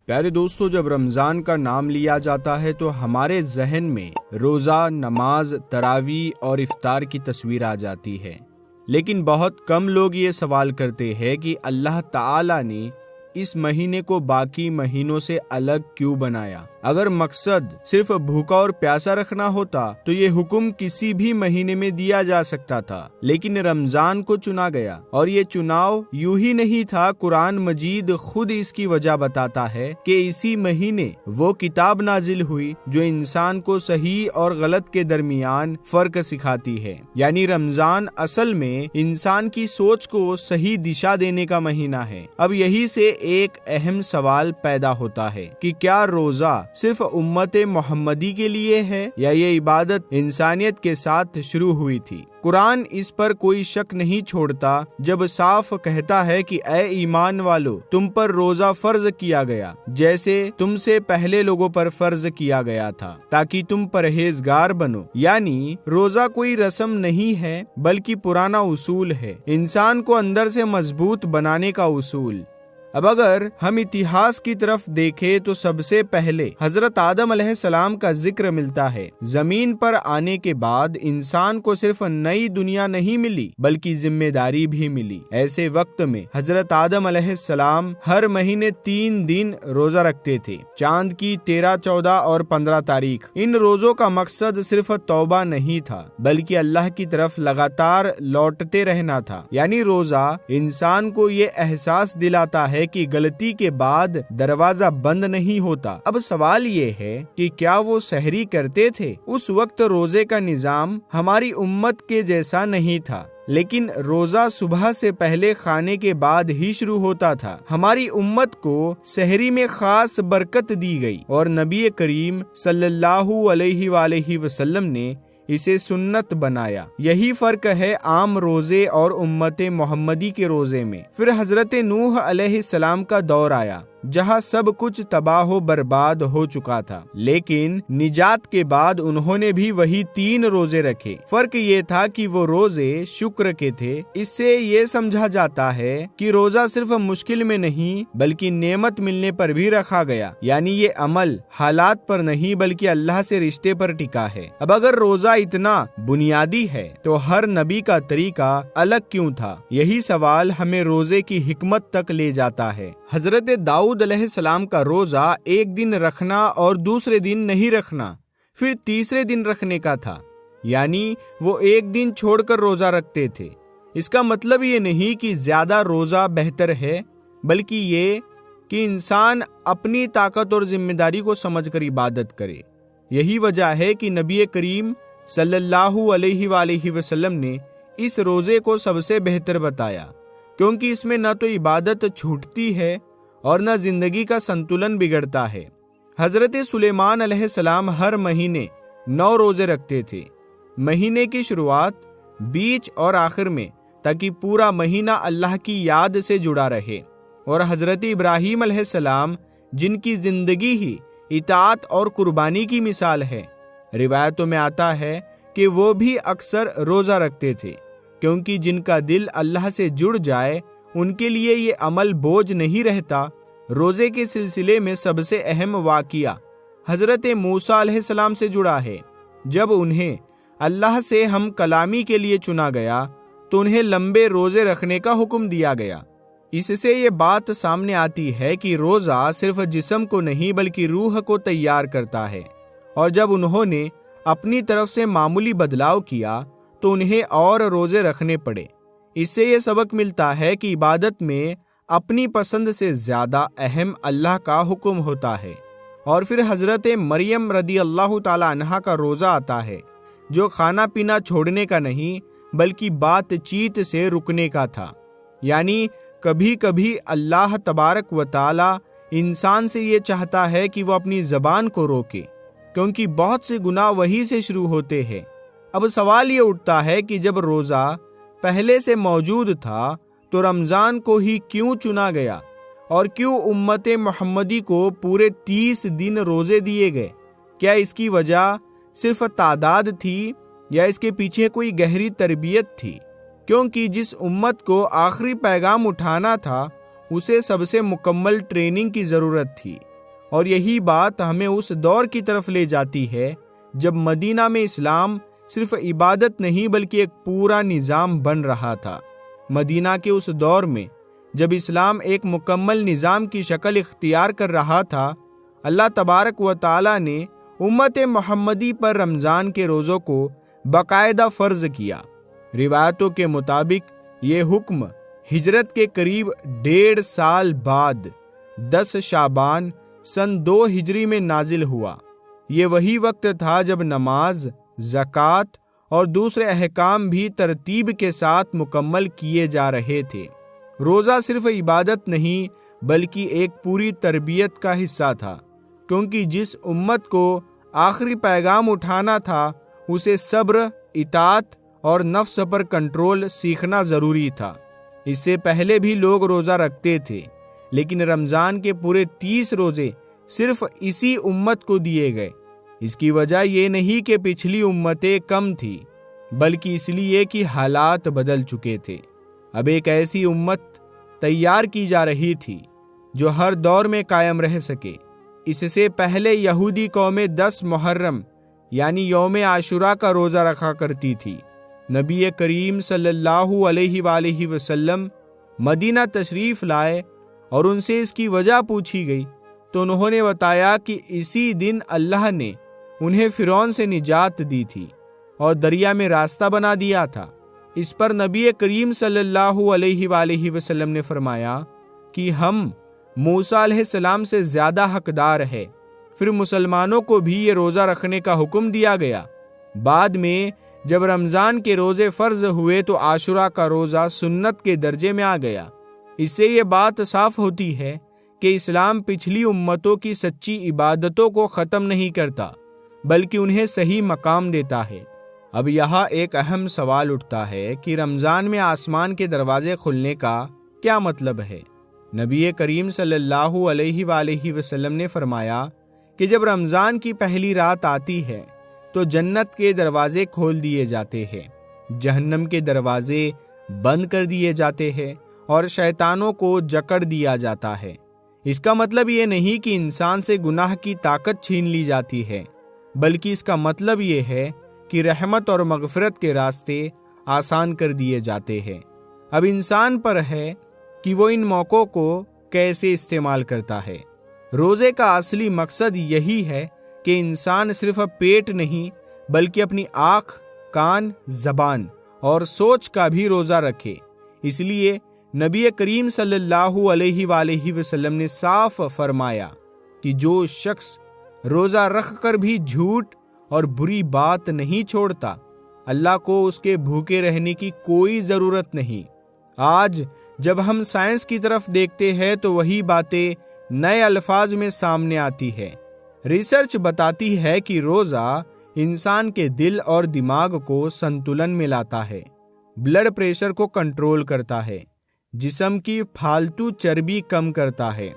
پیارے دوستو، جب رمضان کا نام لیا جاتا ہے تو ہمارے ذہن میں روزہ، نماز، تراویح اور افطار کی تصویر آ جاتی ہے، لیکن بہت کم لوگ یہ سوال کرتے ہیں کہ اللہ تعالی نے اس مہینے کو باقی مہینوں سے الگ کیوں بنایا؟ اگر مقصد صرف بھوکا اور پیاسا رکھنا ہوتا تو یہ حکم کسی بھی مہینے میں دیا جا سکتا تھا، لیکن رمضان کو چنا گیا، اور یہ چناؤ یوں ہی نہیں تھا۔ قرآن مجید خود اس کی وجہ بتاتا ہے کہ اسی مہینے وہ کتاب نازل ہوئی جو انسان کو صحیح اور غلط کے درمیان فرق سکھاتی ہے۔ یعنی رمضان اصل میں انسان کی سوچ کو صحیح دشا دینے کا مہینہ ہے۔ اب یہی سے ایک اہم سوال پیدا ہوتا ہے کہ کیا روزہ صرف امت محمدی کے لیے ہے یا یہ عبادت انسانیت کے ساتھ شروع ہوئی تھی؟ قرآن اس پر کوئی شک نہیں چھوڑتا جب صاف کہتا ہے کہ اے ایمان والو، تم پر روزہ فرض کیا گیا جیسے تم سے پہلے لوگوں پر فرض کیا گیا تھا، تاکہ تم پرہیزگار بنو۔ یعنی روزہ کوئی رسم نہیں ہے بلکہ پرانا اصول ہے، انسان کو اندر سے مضبوط بنانے کا اصول۔ اب اگر ہم اتہاس کی طرف دیکھیں تو سب سے پہلے حضرت آدم علیہ السلام کا ذکر ملتا ہے۔ زمین پر آنے کے بعد انسان کو صرف نئی دنیا نہیں ملی بلکہ ذمہ داری بھی ملی۔ ایسے وقت میں حضرت آدم علیہ السلام ہر مہینے 3 دن روزہ رکھتے تھے، چاند کی 13، 14 اور 15 تاریخ۔ ان روزوں کا مقصد صرف توبہ نہیں تھا بلکہ اللہ کی طرف لگاتار لوٹتے رہنا تھا۔ یعنی روزہ انسان کو یہ احساس دلاتا ہے کہ غلطی کے بعد دروازہ بند نہیں ہوتا۔ اب سوال یہ ہے کہ کیا وہ سحری کرتے تھے؟ اس وقت روزے کا نظام ہماری امت کے جیسا نہیں تھا، لیکن روزہ صبح سے پہلے کھانے کے بعد ہی شروع ہوتا تھا۔ ہماری امت کو سحری میں خاص برکت دی گئی اور نبی کریم صلی اللہ علیہ وآلہ وسلم نے اسے سنت بنایا۔ یہی فرق ہے عام روزے اور امت محمدی کے روزے میں۔ پھر حضرت نوح علیہ السلام کا دور آیا جہاں سب کچھ تباہ و برباد ہو چکا تھا، لیکن نجات کے بعد انہوں نے بھی وہی 3 روزے رکھے۔ فرق یہ تھا کہ وہ روزے شکر کے تھے۔ اس سے یہ سمجھا جاتا ہے کہ روزہ صرف مشکل میں نہیں بلکہ نعمت ملنے پر بھی رکھا گیا، یعنی یہ عمل حالات پر نہیں بلکہ اللہ سے رشتے پر ٹکا ہے۔ اب اگر روزہ اتنا بنیادی ہے تو ہر نبی کا طریقہ الگ کیوں تھا؟ یہی سوال ہمیں روزے کی حکمت تک لے جاتا ہے۔ حضرت داؤد علیہ السلام کا روزہ ایک دن رکھنا اور دوسرے دن نہیں رکھنا، پھر تیسرے دن رکھنے کا تھا، یعنی وہ ایک دن چھوڑ کر روزہ رکھتے تھے۔ اس کا مطلب یہ نہیں کہ زیادہ روزہ بہتر ہے، بلکہ یہ کہ انسان اپنی طاقت اور ذمہ داری کو سمجھ کر عبادت کرے۔ یہی وجہ ہے کہ نبی کریم صلی اللہ علیہ وآلہ وسلم نے اس روزے کو سب سے بہتر بتایا، کیونکہ اس میں نہ تو عبادت چھوٹتی ہے اور نہ زندگی کا سنتولن بگڑتا ہے۔ حضرت سلیمان علیہ السلام ہر مہینے 9 روزے رکھتے تھے، مہینے کی شروعات، بیچ اور آخر میں، تاکہ پورا مہینہ اللہ کی یاد سے جڑا رہے۔ اور حضرت ابراہیم علیہ السلام، جن کی زندگی ہی اطاعت اور قربانی کی مثال ہے، روایتوں میں آتا ہے کہ وہ بھی اکثر روزہ رکھتے تھے، کیونکہ جن کا دل اللہ سے جڑ جائے ان کے لیے یہ عمل بوجھ نہیں رہتا۔ روزے کے سلسلے میں سب سے اہم واقعہ حضرت موسیٰ علیہ السلام سے جڑا ہے۔ جب انہیں اللہ سے ہم کلامی کے لیے چنا گیا تو انہیں لمبے روزے رکھنے کا حکم دیا گیا۔ اس سے یہ بات سامنے آتی ہے کہ روزہ صرف جسم کو نہیں بلکہ روح کو تیار کرتا ہے، اور جب انہوں نے اپنی طرف سے معمولی بدلاؤ کیا تو انہیں اور روزے رکھنے پڑے۔ اس سے یہ سبق ملتا ہے کہ عبادت میں اپنی پسند سے زیادہ اہم اللہ کا حکم ہوتا ہے۔ اور پھر حضرت مریم رضی اللہ تعالی عنہا کا روزہ آتا ہے، جو کھانا پینا چھوڑنے کا نہیں بلکہ بات چیت سے رکنے کا تھا۔ یعنی کبھی کبھی اللہ تبارک و تعالی انسان سے یہ چاہتا ہے کہ وہ اپنی زبان کو روکے، کیونکہ بہت سے گناہ وہی سے شروع ہوتے ہیں۔ اب سوال یہ اٹھتا ہے کہ جب روزہ پہلے سے موجود تھا تو رمضان کو ہی کیوں چنا گیا، اور کیوں امت محمدی کو پورے 30 دن روزے دیے گئے؟ کیا اس کی وجہ صرف تعداد تھی یا اس کے پیچھے کوئی گہری تربیت تھی؟ کیونکہ جس امت کو آخری پیغام اٹھانا تھا اسے سب سے مکمل ٹریننگ کی ضرورت تھی۔ اور یہی بات ہمیں اس دور کی طرف لے جاتی ہے جب مدینہ میں اسلام صرف عبادت نہیں بلکہ ایک پورا نظام بن رہا تھا۔ مدینہ کے اس دور میں جب اسلام ایک مکمل نظام کی شکل اختیار کر رہا تھا، اللہ تبارک و تعالی نے امت محمدی پر رمضان کے روزوں کو باقاعدہ فرض کیا۔ روایتوں کے مطابق یہ حکم ہجرت کے قریب 1.5 سال بعد 10 شعبان سن 2 ہجری میں نازل ہوا۔ یہ وہی وقت تھا جب نماز، زکوٰۃ اور دوسرے احکام بھی ترتیب کے ساتھ مکمل کیے جا رہے تھے۔ روزہ صرف عبادت نہیں بلکہ ایک پوری تربیت کا حصہ تھا، کیونکہ جس امت کو آخری پیغام اٹھانا تھا اسے صبر، اطاعت اور نفس پر کنٹرول سیکھنا ضروری تھا۔ اس سے پہلے بھی لوگ روزہ رکھتے تھے، لیکن رمضان کے پورے 30 روزے صرف اسی امت کو دیے گئے۔ اس کی وجہ یہ نہیں کہ پچھلی امتیں کم تھیں، بلکہ اس لیے کہ حالات بدل چکے تھے۔ اب ایک ایسی امت تیار کی جا رہی تھی جو ہر دور میں قائم رہ سکے۔ اس سے پہلے یہودی قومیں 10 محرم یعنی یوم عاشوراء کا روزہ رکھا کرتی تھی۔ نبی کریم صلی اللہ علیہ وآلہ وسلم مدینہ تشریف لائے اور ان سے اس کی وجہ پوچھی گئی تو انہوں نے بتایا کہ اسی دن اللہ نے انہیں فرعون سے نجات دی تھی اور دریا میں راستہ بنا دیا تھا۔ اس پر نبی کریم صلی اللہ علیہ وآلہ وسلم نے فرمایا کہ ہم موسیٰ علیہ السلام سے زیادہ حقدار ہے۔ پھر مسلمانوں کو بھی یہ روزہ رکھنے کا حکم دیا گیا۔ بعد میں جب رمضان کے روزے فرض ہوئے تو عاشوراء کا روزہ سنت کے درجے میں آ گیا۔ اس سے یہ بات صاف ہوتی ہے کہ اسلام پچھلی امتوں کی سچی عبادتوں کو ختم نہیں کرتا بلکہ انہیں صحیح مقام دیتا ہے۔ اب یہاں ایک اہم سوال اٹھتا ہے کہ رمضان میں آسمان کے دروازے کھلنے کا کیا مطلب ہے؟ نبی کریم صلی اللہ علیہ وآلہ وسلم نے فرمایا کہ جب رمضان کی پہلی رات آتی ہے تو جنت کے دروازے کھول دیے جاتے ہیں، جہنم کے دروازے بند کر دیے جاتے ہیں اور شیطانوں کو جکڑ دیا جاتا ہے۔ اس کا مطلب یہ نہیں کہ انسان سے گناہ کی طاقت چھین لی جاتی ہے، بلکہ اس کا مطلب یہ ہے کہ رحمت اور مغفرت کے راستے آسان کر دیے جاتے ہیں۔ اب انسان پر ہے کہ وہ ان موقعوں کو کیسے استعمال کرتا ہے۔ روزے کا اصلی مقصد یہی ہے کہ انسان صرف پیٹ نہیں بلکہ اپنی آنکھ، کان، زبان اور سوچ کا بھی روزہ رکھے۔ اس لیے نبی کریم صلی اللہ علیہ وآلہ وسلم نے صاف فرمایا کہ جو شخص روزہ رکھ کر بھی جھوٹ اور بری بات نہیں چھوڑتا، اللہ کو اس کے بھوکے رہنے کی کوئی ضرورت نہیں۔ آج جب ہم سائنس کی طرف دیکھتے ہیں تو وہی باتیں نئے الفاظ میں سامنے آتی ہے۔ ریسرچ بتاتی ہے کہ روزہ انسان کے دل اور دماغ کو سنتولن میں لاتا ہے، بلڈ پریشر کو کنٹرول کرتا ہے، جسم کی فالتو چربی کم کرتا ہے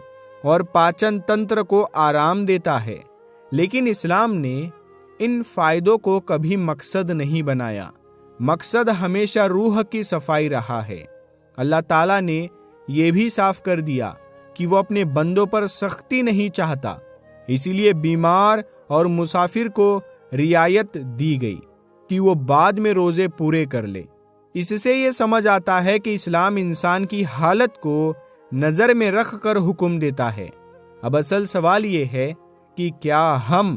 اور پاچن تنتر کو آرام دیتا ہے۔ لیکن اسلام نے ان فائدوں کو کبھی مقصد نہیں بنایا۔ مقصد ہمیشہ روح کی صفائی رہا ہے۔ اللہ تعالیٰ نے یہ بھی صاف کر دیا کہ وہ اپنے بندوں پر سختی نہیں چاہتا، اسی لیے بیمار اور مسافر کو رعایت دی گئی کہ وہ بعد میں روزے پورے کر لے۔ اس سے یہ سمجھ آتا ہے کہ اسلام انسان کی حالت کو نظر میں رکھ کر حکم دیتا ہے۔ اب اصل سوال یہ ہے کہ کیا ہم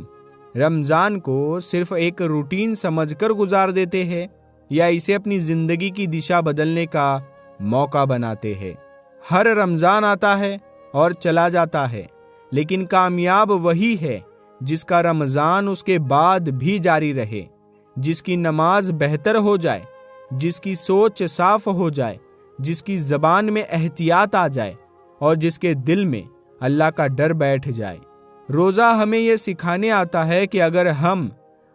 رمضان کو صرف ایک روٹین سمجھ کر گزار دیتے ہیں یا اسے اپنی زندگی کی دشا بدلنے کا موقع بناتے ہیں؟ ہر رمضان آتا ہے اور چلا جاتا ہے، لیکن کامیاب وہی ہے جس کا رمضان اس کے بعد بھی جاری رہے، جس کی نماز بہتر ہو جائے، جس کی سوچ صاف ہو جائے، جس کی زبان میں احتیاط آ جائے اور جس کے دل میں اللہ کا ڈر بیٹھ جائے۔ روزہ ہمیں یہ سکھانے آتا ہے کہ اگر ہم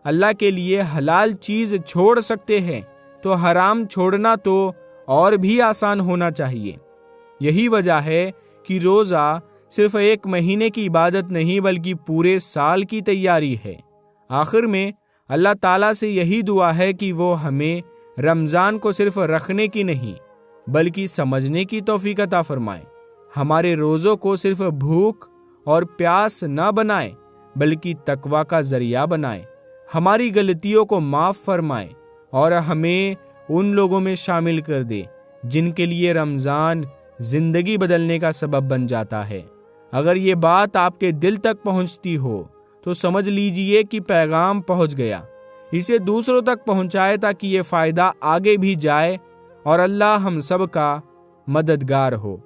اللہ کے لیے حلال چیز چھوڑ سکتے ہیں تو حرام چھوڑنا تو اور بھی آسان ہونا چاہیے۔ یہی وجہ ہے کہ روزہ صرف ایک مہینے کی عبادت نہیں بلکہ پورے سال کی تیاری ہے۔ آخر میں اللہ تعالیٰ سے یہی دعا ہے کہ وہ ہمیں رمضان کو صرف رکھنے کی نہیں بلکہ سمجھنے کی توفیق عطا فرمائے، ہمارے روزوں کو صرف بھوک اور پیاس نہ بنائے بلکہ تقویٰ کا ذریعہ بنائے، ہماری غلطیوں کو معاف فرمائے اور ہمیں ان لوگوں میں شامل کر دے جن کے لیے رمضان زندگی بدلنے کا سبب بن جاتا ہے۔ اگر یہ بات آپ کے دل تک پہنچتی ہو تو سمجھ لیجئے کہ پیغام پہنچ گیا۔ اسے دوسروں تک پہنچائے تاکہ یہ فائدہ آگے بھی جائے اور اللہ ہم سب کا مددگار ہو۔